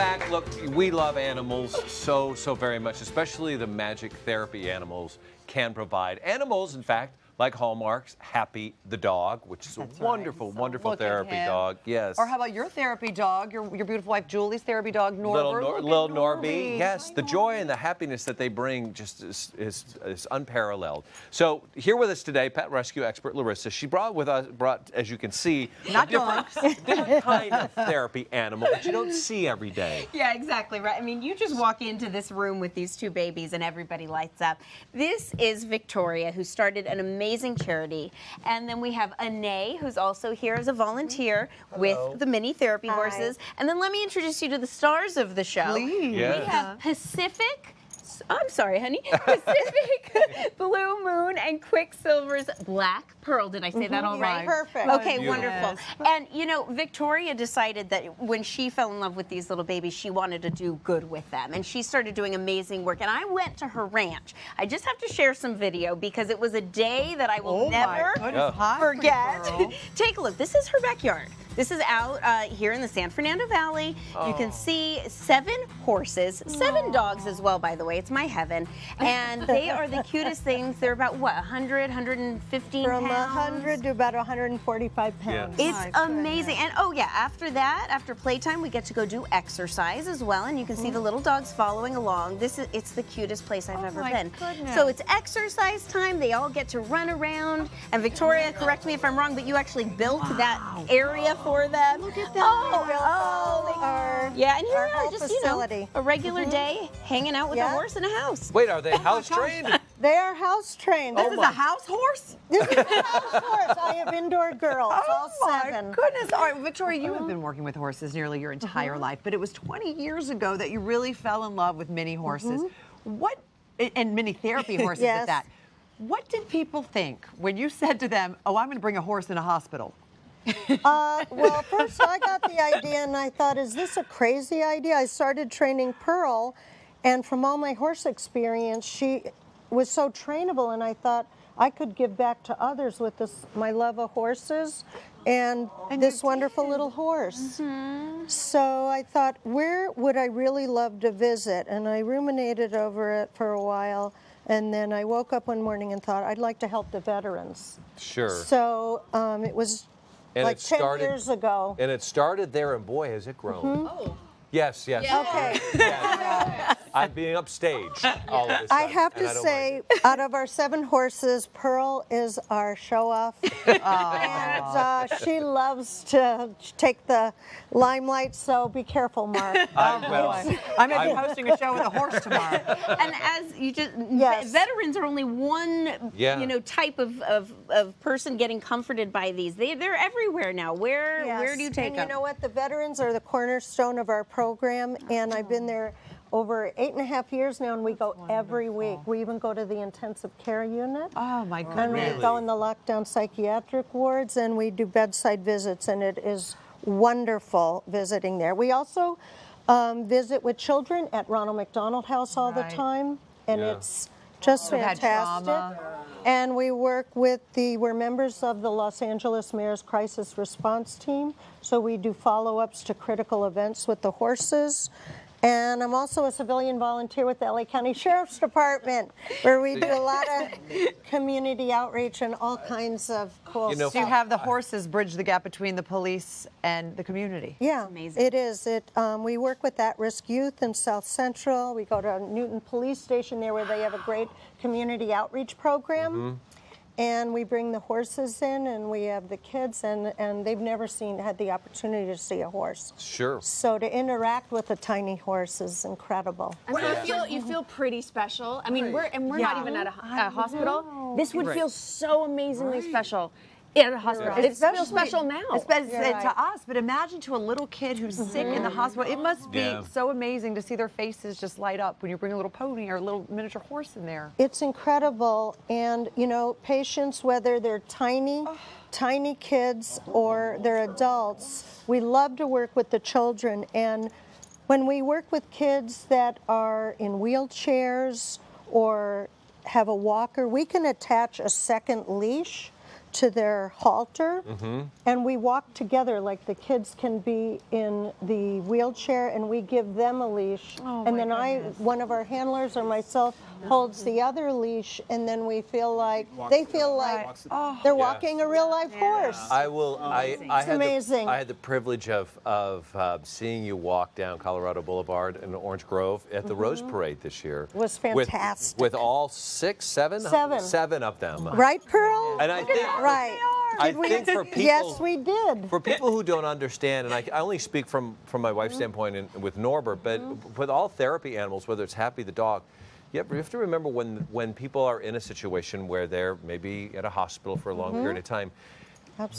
back. Look, we love animals so very much, especially the magic therapy animals can provide. Animals, in fact, like Hallmark's Happy the dog, which is a wonderful, wonderful therapy dog. Yes. Or how about your therapy dog, your beautiful wife Julie's therapy dog, Norbert? Little Norby. Yes, the joy and the happiness that they bring just is unparalleled. So here with us today, pet rescue expert Larissa. She brought, as you can see, not different kind of therapy animal that you don't see every day. Yeah, exactly right. I mean, you just walk into this room with these two babies and everybody lights up. This is Victoria, who started an amazing charity. And then we have Anae, who's also here as a volunteer with the mini therapy horses. And then let me introduce you to the stars of the show. Please. Yes. We have Pacific. I'm sorry, honey. Pacific, Blue Moon, and Quicksilver's Black Pearl. Did I say that all right? Perfect. Okay, Beautiful. wonderful. And, you know, Victoria decided that when she fell in love with these little babies, she wanted to do good with them. And she started doing amazing work. And I went to her ranch. I just have to share some video because it was a day that I will never forget. Take a look. This is her backyard. This is out here in the San Fernando Valley. You can see 7 horses, 7 dogs as well, by the way. It's my heaven. And they are the cutest things. They're about, what, 100, 115 From pounds? 100 to about 145 pounds. Yeah. It's amazing. And oh yeah, after that, after playtime, we get to go do exercise as well. And you can see the little dogs following along. It's the cutest place I've ever been. Goodness. So it's exercise time. They all get to run around. And Victoria, correct me if I'm wrong, but you actually built that area for them. Look at that. Yeah, and here our we are, whole just, facility. a regular day hanging out with a horse in a house. Wait, are they house trained? They are house trained. This is a house horse? This is a house horse. I have indoor girls, all 7. Goodness. All right, Victoria, you have been working with horses nearly your entire life, but it was 20 years ago that you really fell in love with mini horses. What, and mini therapy horses at that. What did people think when you said to them, oh, I'm going to bring a horse in a hospital? Well, first I got the idea and I thought, is this a crazy idea? I started training Pearl, and from all my horse experience, she was so trainable, and I thought I could give back to others with my love of horses and this wonderful little horse. So I thought, where would I really love to visit? And I ruminated over it for a while, and then I woke up one morning and thought, I'd like to help the veterans. Sure. So it was like 10 years ago. And it started there, and boy, has it grown. Yes. Okay. Yes. I'm being upstaged all of this. I have to say, out of our 7 horses, Pearl is our show-off. And she loves to take the limelight, so be careful, Mark. I'm going to be hosting a show with a horse tomorrow. And as you just, veterans are only one, type of person getting comforted by these. They're everywhere now. Where do you take them? And you know what? The veterans are the cornerstone of our program, and I've been there over 8.5 years now, and we go every week. We even go to the intensive care unit. Oh my goodness. And we go in the lockdown psychiatric wards, and we do bedside visits, and it is wonderful visiting there. We also visit with children at Ronald McDonald House all the time, and it's just fantastic. And we work with we're members of the Los Angeles Mayor's Crisis Response Team, so we do follow-ups to critical events with the horses. And I'm also a civilian volunteer with the LA County Sheriff's Department, where we do a lot of community outreach and all kinds of cool stuff. So you have the horses bridge the gap between the police and the community. Yeah, it is. We work with at-risk youth in South Central. We go to Newton Police Station there, where they have a great community outreach program. And we bring the horses in, and we have the kids, and they've never had the opportunity to see a horse. Sure. So to interact with a tiny horse is incredible. I mean, you feel pretty special. I mean, we're not even at a hospital. This would feel so amazingly special at a hospital. It feels special now. To us, but imagine to a little kid who's sick in the hospital. It must be so amazing to see their faces just light up when you bring a little pony or a little miniature horse in there. It's incredible, and you know, patients, whether they're tiny kids or they're adults, we love to work with the children. And when we work with kids that are in wheelchairs or have a walker, we can attach a second leash to their halter, and we walk together, like the kids can be in the wheelchair, and we give them a leash, and then one of our handlers or myself holds the other leash, and then we feel like they feel like they're walking a real life horse. I will. It's amazing. I had the privilege of seeing you walk down Colorado Boulevard in Orange Grove at the Rose Parade this year. It was fantastic. With all seven of them. Right, Pearl? And I think, right. I think for people, Yes, we did. For people who don't understand, and I only speak from my wife's standpoint and with Norbert, but with all therapy animals, whether it's Happy the dog, you have to remember when people are in a situation where they're maybe at a hospital for a long period of time,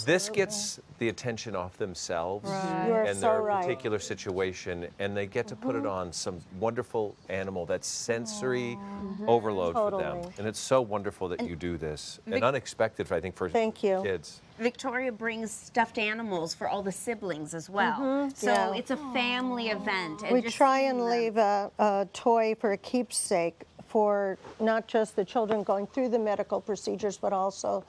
this gets the attention off themselves and their particular situation, and they get to put it on some wonderful animal that's sensory overload for them. And it's so wonderful that you do this, and unexpected, I think, for kids. Victoria brings stuffed animals for all the siblings as well. So it's a family event. And we try and leave a toy for a keepsake for not just the children going through the medical procedures, but also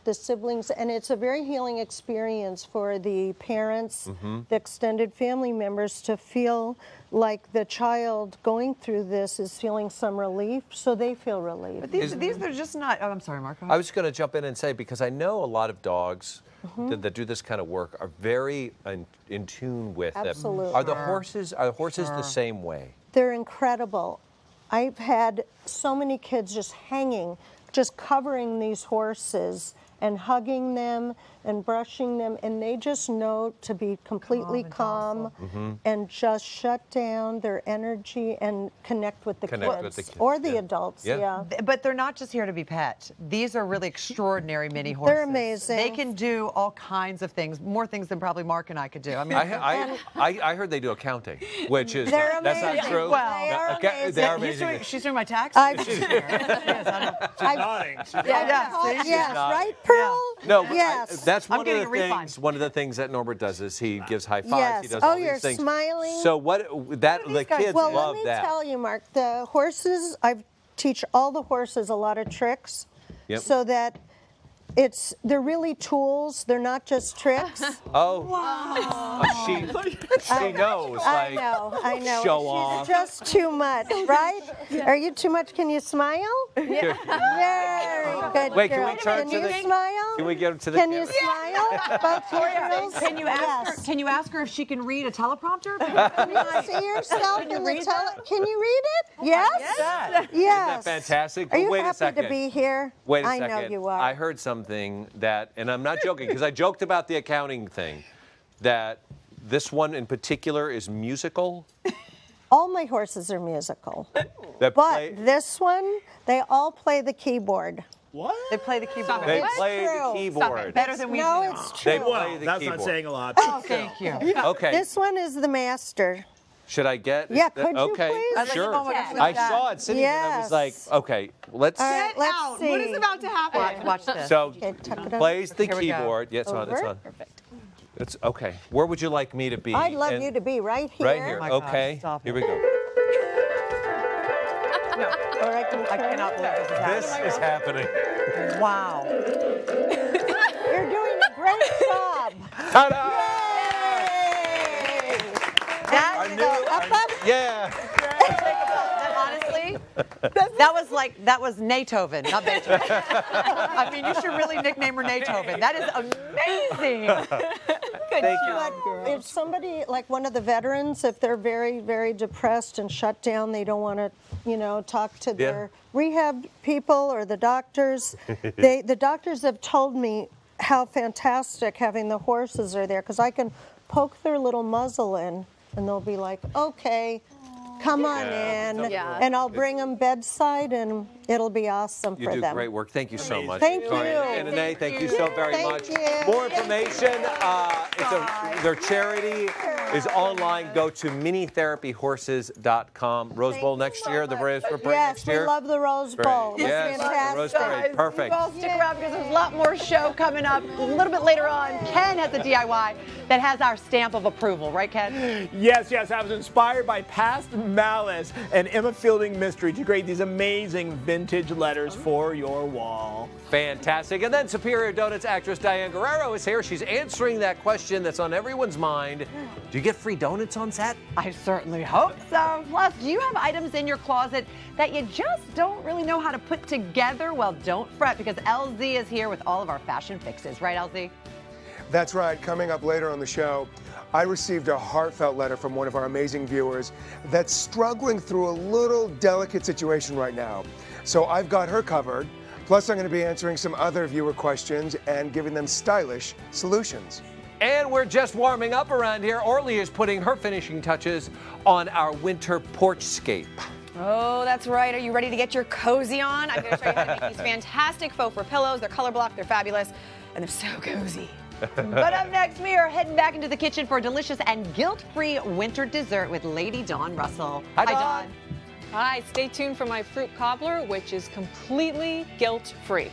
the siblings, and it's a very healing experience for the parents, the extended family members, to feel like the child going through this is feeling some relief, so they feel relief. But these are just not, I'm sorry, Mark. I was going to jump in and say, because I know a lot of dogs that do this kind of work are very in tune with Absolutely. them. Are the horses the same way? They're incredible. I've had so many kids just hanging, just covering these horses and hugging them and brushing them, and they just know to be completely calm and just shut down their energy and connect with the kids or the adults. But they're not just here to be pet. These are really extraordinary mini horses. They're amazing. They can do all kinds of things, more things than probably Mark and I could do. I mean, I heard they do accounting, which is They're that's not amazing. true. Well, They are amazing. she's doing my taxes. She's nodding. yes, right, Pearl? No, yes. that's one of the things. One of the things that Norbert does is he gives high fives. Yes. He does all these things. Smiling. So the kids well, love let me that. tell you, Mark, the horses, I teach all the horses a lot of tricks so that they're really tools. They're not just tricks. She knows. I know. Show She's off. just too much, right? Are you too much? Can you smile? Yeah. Very good. Wait, girl. can we turn Can to you the? smile? Can we get him to the? Can you smile? Both girls? Can you ask her? Can you ask her if she can read a teleprompter? Can you see yourself in the Can you read it? Yes. Yes. Isn't that fantastic? Are you Wait a happy second. to be here? Wait a I second. know you are. I heard something that, and I'm not joking, because I joked about the accounting thing, that this one in particular is musical. All my horses are musical. But this one, they all play the keyboard. What? They play the keyboard. They It's play true. the keyboard. Better than we do. No, it's true. They play the That's keyboard. not saying a lot. Oh, thank you. Okay. This one is the master. Should I get? Yeah, could you okay. please? I'd like to Sure. know what it's I about. saw it sitting and I was like, Yes. okay, let's. All right, let's see. What is about to happen? Watch this. So Okay, tuck it up. plays the Here we go. keyboard. Yeah, it's on. It's Over. on. Perfect. It's okay. Where would you like me to be? I'd love And- you to be right here. Right here. Oh my God, Okay. stop Here it. we go. Or I can I turn cannot it. believe this is happening. This is happening. Wow. You're doing a great job. Ta-da! That, Up, up. Yeah. honestly, that was Beethoven, not Beethoven. I mean, you should really nickname her Beethoven. That is amazing. Thank you. But if somebody, like one of the veterans, if they're very, very depressed and shut down, they don't want to, talk to their rehab people or the doctors. The doctors have told me how fantastic having the horses are there, because I can poke their little muzzle in, and they'll be like, okay, come on in, and I'll bring them bedside, and it'll be awesome You for do them. great work. Thank you so much. Thank Victoria. you. And Anne, thank you so very Thank much. you. More information. It's their charity. is online. Go to minitherapyhorses.com. Rose Bowl next year, the Rose Parade next year. Yes, we love the Rose Bowl. It's Yes, fantastic. the Rose Parade, perfect. Well, stick around because there's a lot more show coming up a little bit later on. Ken has a DIY that has our stamp of approval, right, Ken? Yes, I was inspired by Past Malice and Emma Fielding Mystery to create these amazing vintage letters for your wall. Fantastic. And then Superior Donuts actress Diane Guerrero is here. She's answering that question that's on everyone's mind. Do you get free donuts on set? I certainly hope so. Plus, do you have items in your closet that you just don't really know how to put together? Well, don't fret because LZ is here with all of our fashion fixes. Right, LZ? That's right. Coming up later on the show, I received a heartfelt letter from one of our amazing viewers that's struggling through a little delicate situation right now. So I've got her covered. Plus, I'm going to be answering some other viewer questions and giving them stylish solutions. And we're just warming up around here. Orly is putting her finishing touches on our winter porchscape. Oh, that's right. Are you ready to get your cozy on? I'm going to show you how to make these fantastic faux fur pillows. They're color block, they're fabulous, and they're so cozy. But up next, we are heading back into the kitchen for a delicious and guilt-free winter dessert with Lady Dawn Russell. Hi, Dawn. Hi, stay tuned for my fruit cobbler, which is completely guilt-free.